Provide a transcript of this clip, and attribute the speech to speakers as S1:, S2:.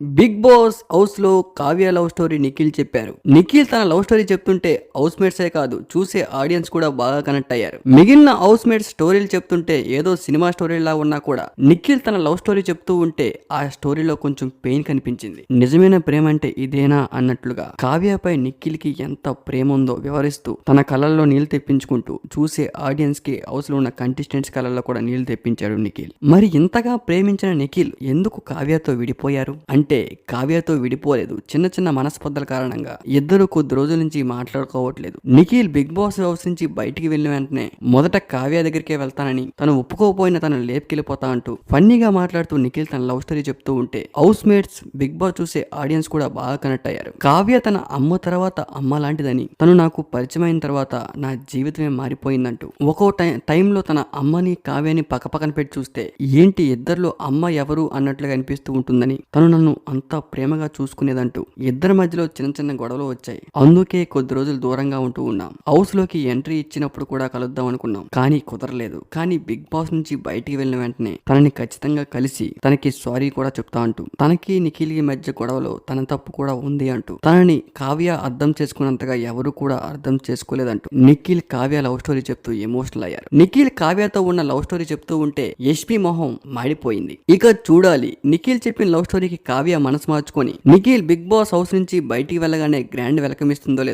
S1: Big boss house లో Kavya love story Nikhil చెప్పారు. నిఖిల్ తన లవ్ స్టోరీ చెప్తుంటే హౌస్ మేట్సే కాదు చూసే ఆడియన్స్ కూడా బాగా కనెక్ట్ అయ్యారు. మిగిలిన హౌస్ మేట్స్ స్టోరీలు చెప్తుంటే ఏదో సినిమా స్టోరీలా ఉన్నా కూడా నిఖిల్ తన లవ్ స్టోరీ చెప్తూ ఉంటే ఆ స్టోరీలో కొంచెం పెయిన్ కనిపించింది. నిజమైన ప్రేమ అంటే ఇదేనా అన్నట్లుగా కావ్యపై నిఖిల్ కి ఎంత ప్రేమ ఉందో వివరిస్తూ తన కళ్ళల్లో నీళ్లు తెప్పించుకుంటూ చూసే ఆడియన్స్ కి హౌస్ లో ఉన్న కంటెస్టెంట్స్ కళ్ళల్లో కూడా నీళ్లు తెప్పించాడు నిఖిల్. మరి ఇంతగా ప్రేమించిన నిఖిల్ ఎందుకు కావ్యతో విడిపోయారు అంటే కావ్యతో విడిపోలేదు, చిన్న చిన్న మనస్పర్ధల కారణంగా ఇద్దరు కొద్ది రోజుల నుంచి మాట్లాడుకోవట్లేదు. నిఖిల్ బిగ్ బాస్ హౌస్ నుంచి బయటికి వెళ్ళిన వెంటనే మొదట కావ్య దగ్గరికే వెళ్తానని, తను ఒప్పుకోకపోయినా తను లేపుకెళ్ళిపోతా అంటూ ఫన్నీగా మాట్లాడుతూ నిఖిల్ తన లవ్ స్టోరీ చెప్తూ ఉంటే హౌస్ మేట్స్ బిగ్ బాస్ చూసే ఆడియన్స్ కూడా బాగా కనెక్ట్ అయ్యారు. కావ్య తన అమ్మ తర్వాత అమ్మ లాంటిదని, తను నాకు పరిచయం అయిన తర్వాత నా జీవితమే మారిపోయిందంటూ ఒక్కో టైంలో తన అమ్మని కావ్యని పక్కపక్కన పెట్టి చూస్తే ఏంటి ఇద్దరిలో అమ్మ ఎవరు అన్నట్లుగా అనిపిస్తూ ఉంటుందని, తను నన్ను అంత ప్రేమగా చూసుకునేదంటూ ఇద్దరి మధ్యలో చిన్న చిన్న గొడవలు వచ్చాయి. అందుకే కొద్ది రోజులు దూరంగా ఉంటూ ఉన్నాం. హౌస్ లోకి ఎంట్రీ ఇచ్చినప్పుడు కూడా కలుద్దాం అనుకున్నాం, కానీ కుదరలేదు. కానీ బిగ్ బాస్ నుంచి బయటికి వెళ్ళిన వెంటనే తనని ఖచ్చితంగా కలిసి తనకి సారీ కూడా చెప్తా అంటూ, తనకి నిఖిల్ మధ్య గొడవలో తన తప్పు కూడా ఉంది అంటూ, తనని కావ్య అర్థం చేసుకున్నంతగా ఎవరు కూడా అర్థం చేసుకోలేదంటూ నిఖిల్ కావ్య లవ్ స్టోరీ చెప్తూ ఎమోషనల్ అయ్యారు. నిఖిల్ కావ్యతో ఉన్న లవ్ స్టోరీ చెప్తూ ఉంటే యష్మి మొహం మాడిపోయింది. ఇక చూడాలి నిఖిల్ చెప్పిన లవ్ స్టోరీకి కావ్య మనసు మార్చుకొని నిఖిల్ బిగ్ బాస్ హౌస్ నుంచి బయటికి వెళ్ళగానే గ్రాండ్ వెల్కమ్ ఇస్తుందో లేదో.